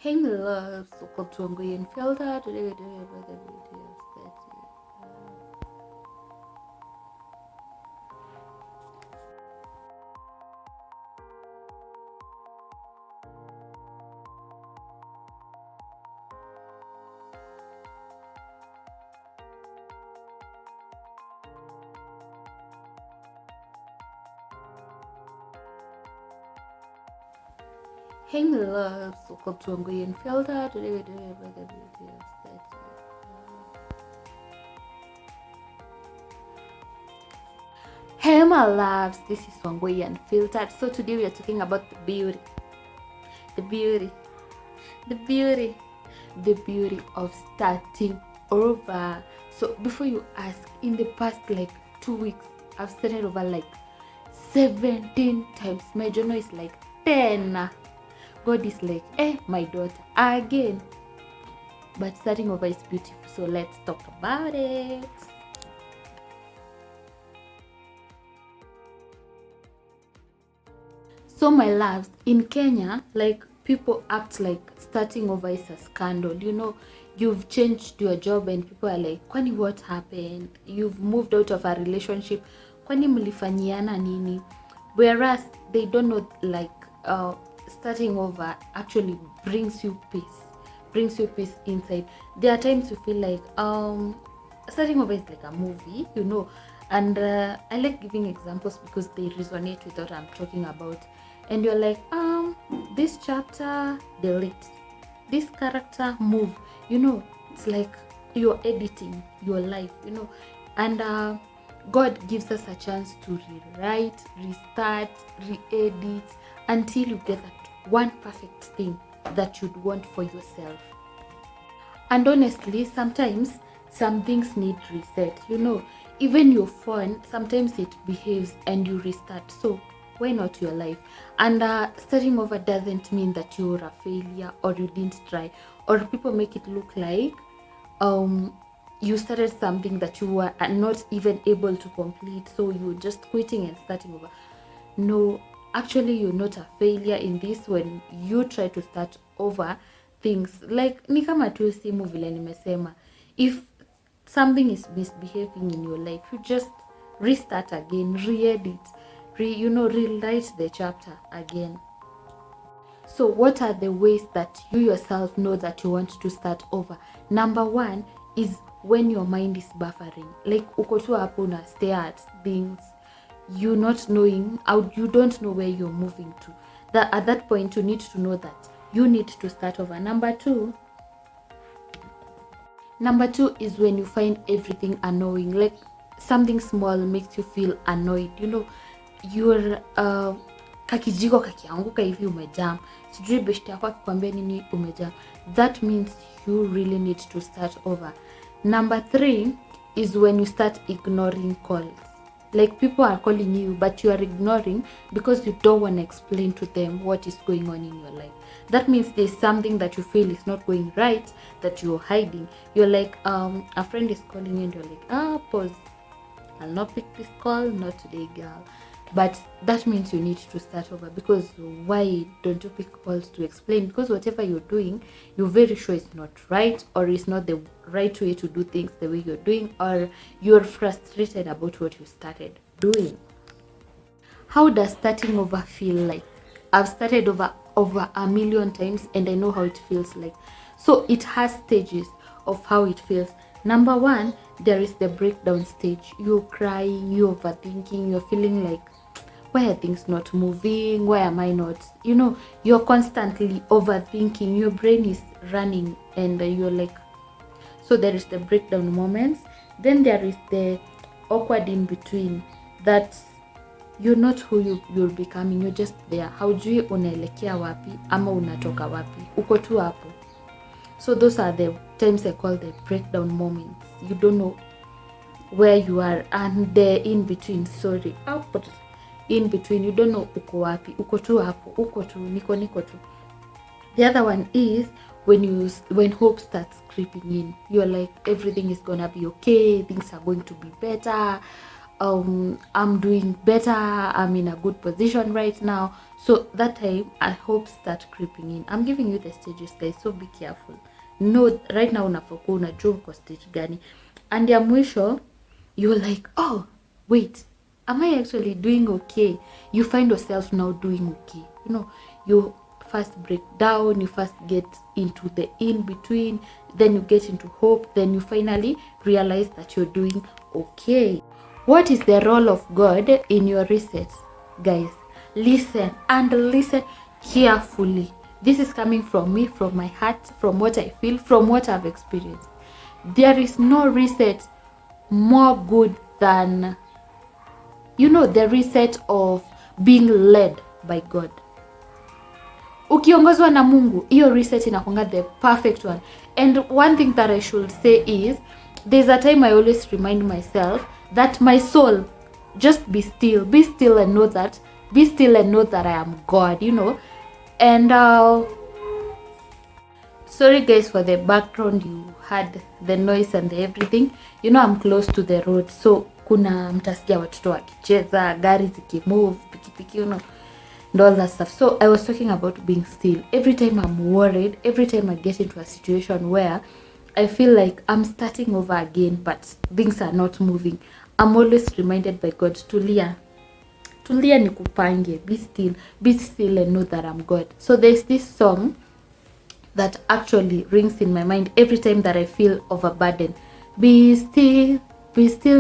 Hey my loves, welcome to Wangui Unfiltered. Today we're doing another video. Hey my loves, welcome to Wangui Unfiltered. Today we're doing another video. Hey my loves, this is Wangui Unfiltered. So today we are talking about the beauty of starting over. So before you ask, in the past like 2 weeks, I've started over like 17 times. My journal is like 10. God is like, my daughter, again. But starting over is beautiful, so let's talk about it. So my loves, in Kenya, like people act like starting over is a scandal. You know, you've changed your job and people are like, kwani what happened? You've moved out of a relationship, kwani mlifanyiana nini? Whereas they don't know like starting over actually brings you peace inside. There are times you feel like starting over is like a movie, you know, and I like giving examples because they resonate with what I'm talking about. And you're like, this chapter delete, this character move, you know. It's like you're editing your life, you know. And God gives us a chance to rewrite, restart, re-edit until you get that one perfect thing that you'd want for yourself. And honestly, sometimes some things need reset, you know. Even your phone, sometimes it behaves and you restart. So why not your life? And starting over doesn't mean that you're a failure or you didn't try, or people make it look like you started something that you were not even able to complete, so you're just quitting and starting over. No, actually you're not a failure in this when you try to start over things. Like ni kama tu simu vile nimesema, if something is misbehaving in your life, you just restart again, re-edit, rewrite the chapter again. So what are the ways that you yourself know that you want to start over? Number one is when your mind is buffering. Like uko tu hapo una stare at things, you not knowing out, you don't know where you're moving to. That at that point you need to know that you need to start over. Number two is when you find everything annoying. Like something small makes you feel annoyed, you know. You're kakijiko kakianguka hivi umejam, sijui beshte yako akikwambia nini umejam. That means you really need to start over. Number three is when you start ignoring calls. Like people are calling you but you are ignoring because you don't want to explain to them what is going on in your life. That means there's something that you feel is not going right, that you're hiding. You're like a friend is calling you and you're like, pause, I'll not pick this call, not today girl. But that means you need to start over, because why don't you pick calls to explain? Because whatever you're doing, you're very sure it's not right, or it's not the right way to do things the way you're doing, or you're frustrated about what you started doing. How does starting over feel like? I've started over a million times and I know how it feels like. So it has stages of how it feels. Number one, there is the breakdown stage. You're crying, you're overthinking, you're feeling like, why are things not moving? Why am I not? You know, you're constantly overthinking. Your brain is running and you're like, so there is the breakdown moments. Then there is the awkward in between, that you're not who you're becoming. You're just there. Haujui unaelekea wapi ama unatoka wapi. Uko tu hapo. So those are the times I call the breakdown moments. You don't know where you are, and the in between, in between, you don't know uko wapi, uko tu hapo, uko tu, niko tu. The other one is when hope starts creeping in. You're like, everything is gonna be okay, things are going to be better, I'm doing better, I'm in a good position right now. So that time I hope start creeping in. I'm giving you the stages, guys, so be careful. No, right now unafokuwa unajua kwa stage gani, and ya mwisho you're like, oh wait, am I actually doing okay? You find yourself now doing okay. You know, you first break down, you first get into the in between, then you get into hope, then you finally realize that you're doing okay. What is the role of God in your reset? Guys, listen and listen carefully. This is coming from me, from my heart, from what I feel, from what I've experienced. There is no reset more good than, you know, the reset of being led by God. Ukiongozwa na Mungu, hiyo reset inakuanga the perfect one. And one thing that I should say is, there's a time I always remind myself that my soul, just be still and know that, be still and know that I am God, you know. And sorry guys for the background, you had the noise and the everything. You know, I'm close to the road, so kuna mtasikia watoto wakicheza, gari zikimove, pikipiki, you know, and all that stuff. So I was talking about being still. Every time I'm worried, every time I get into a situation where I feel like I'm starting over again, but things are not moving, I'm always reminded by God, tulia nikupange, be still and know that I'm God. So there's this song that actually rings in my mind every time that I feel overburdened. Be still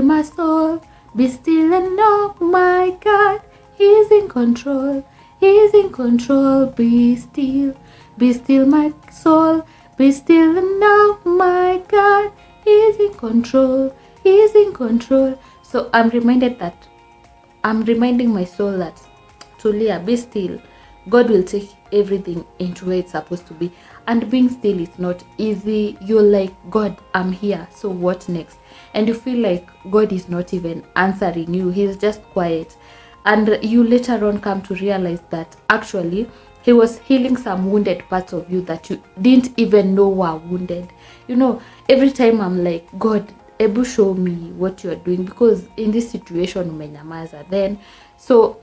my soul, be still and know my God, He's in control, He's in control. Be still my soul, be still and know my God, He's in control, He's in control. So I'm reminding my soul that, tulia, be still. God will take everything into where it's supposed to be. And being still is not easy. You're like, God, I'm here, so what next? And you feel like God is not even answering you. He's just quiet. And you later on come to realize that actually He was healing some wounded parts of you that you didn't even know were wounded. You know, every time I'm like, God, ebu show me what you're doing, because in this situation umenyamaza. Then so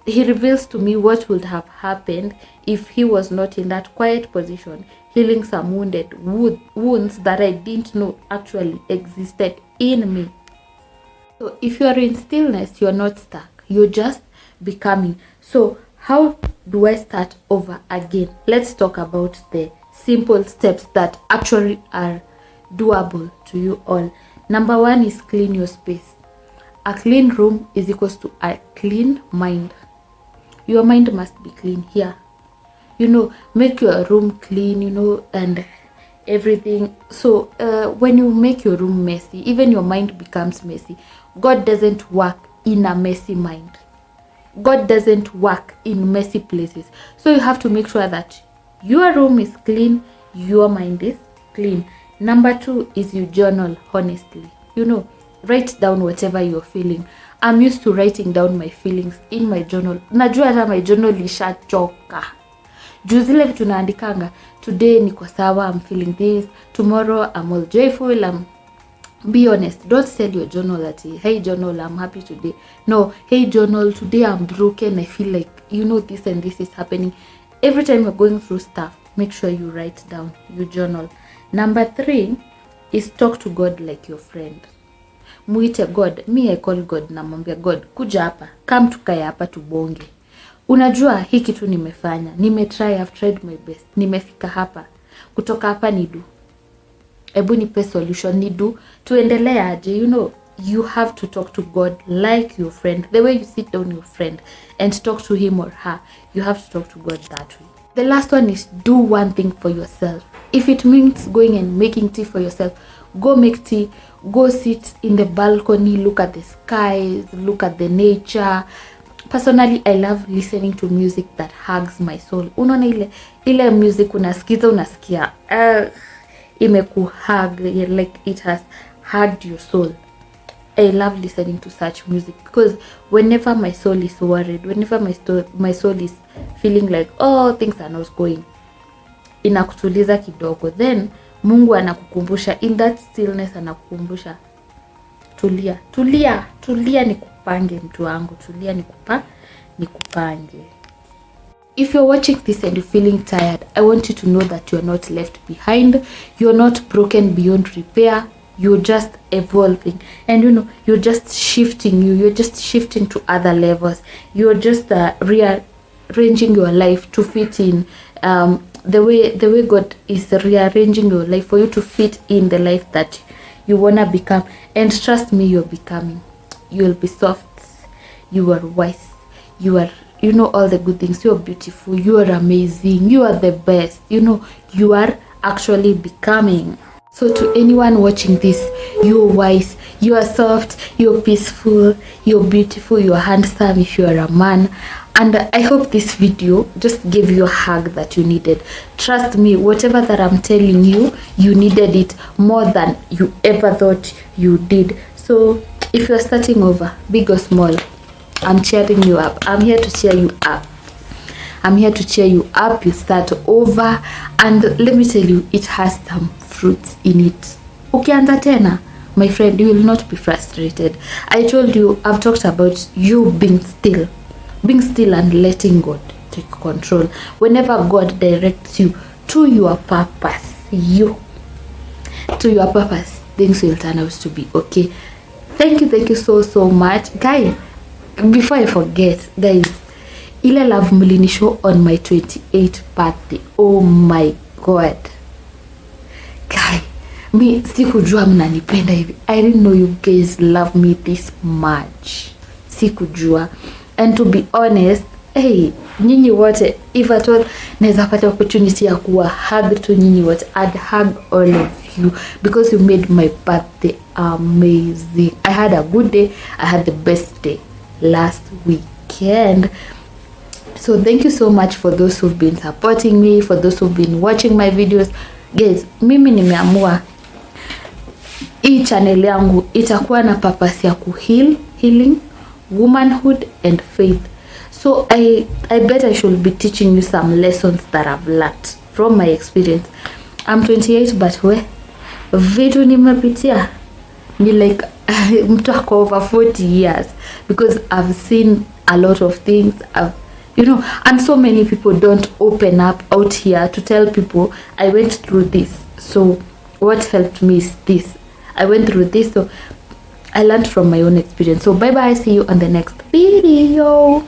He reveals to me what would have happened if He was not in that quiet position, healing some wounded wounds that I didn't know actually existed in me. So if you are in stillness, you're not stuck, you're just becoming. So how do I start over again? Let's talk about the simple steps that actually are doable to you all. Number one is clean your space. A clean room is equals to a clean mind. Your mind must be clean here. You know, make your room clean, you know, and everything. So when you make your room messy, even your mind becomes messy. God doesn't work in a messy mind. God doesn't work in messy places. So you have to make sure that your room is clean, your mind is clean. Number two is you journal honestly. You know, write down whatever you're feeling. I'm used to writing down my feelings in my journal. Najua hata my journal ishachoka. Juu zile vitu naandikanga, today niko sawa, I'm feeling this, tomorrow I'm all joyful, be honest. Don't tell your journal that, hey journal, I'm happy today. No, hey journal, today I'm broken, I feel like, you know, this and this is happening. Every time you're going through stuff, make sure you write down, you journal. Number three is talk to God like your friend. Muite God. Me I call God, namwambia God, kuja hapa, come tukae hapa tubonge. Unajua hii kitu nimefanya, nimetry, I've tried my best, nimefika hapa, kutoka hapa nidu, ebu nipe solution, nidu tuendelea aje. You know, you have to talk to God like your friend. The way you sit down your friend and talk to him or her, you have to talk to God that way. The last one is do one thing for yourself. If it means going and making tea for yourself, go make tea, go sit in the balcony, look at the skies, look at the nature. Personally, I love listening to music that hugs my soul. Unaona ile music unasikia imekuhug, like it has hugged your soul. I love listening to such music because whenever my soul is worried, whenever my soul is feeling like, oh, things are not going, inakutuliza kidogo, then Mungu anakukumbusha in that stillness, anakukumbusha tulia, tulia, tulia, nikupange mtu wangu, tulia nikupange. If you're watching this and you're feeling tired, I want you to know that you're not left behind. You're not broken beyond repair. You're just evolving, and you know, you're just shifting. You're just shifting to other levels. You're just rearranging your life to fit in the way God is rearranging your life for you to fit in the life that you wanna become. And trust me, you're becoming. You'll be soft. You are wise. You know all the good things. You're beautiful. You are amazing. You are the best. You know, you are actually becoming. So to anyone watching this, you're wise, you are soft, you're peaceful, you're beautiful, you're handsome if you are a man. And I hope this video just gave you a hug that you needed. Trust me, whatever that I'm telling you, you needed it more than you ever thought you did. So if you're starting over, big or small, I'm cheering you up. I'm here to cheer you up. I'm here to cheer you up. You start over, and let me tell you, it has some fruits in it. Ukianza tena, my friend, you will not be frustrated. I told you, I've talked about you being still and letting God take control. Whenever God directs you to your purpose, things will turn out to be okay. Thank you so much, guys. Before I forget, guys, ile love mlinishow on my 28th birthday. Oh my God, guy, mi sikujua mnanipenda hivi. I didn't know you guys love me this much. Sikujua. And to be honest, hey, nyinyi wote, if at all naweza pata opportunity ya kuwa hug to nyinyi wote, I'd hug all of you because you made my birthday amazing. I had a good day. I had the best day last weekend. So thank you so much for those who've been supporting me, for those who've been watching my videos. Guys, mimi nimeamua hii channel yangu itakuwa na purpose ya healing, womanhood and faith. So I bet I should be teaching you some lessons that I've learned from my experience. I'm 28, but vitu nimepitia ni like mtu ako over 40 years, because I've seen a lot of things. You know, and so many people don't open up out here to tell people I went through this. So what helped me is this. I went through this, so I learned from my own experience. So bye bye, see you on the next video.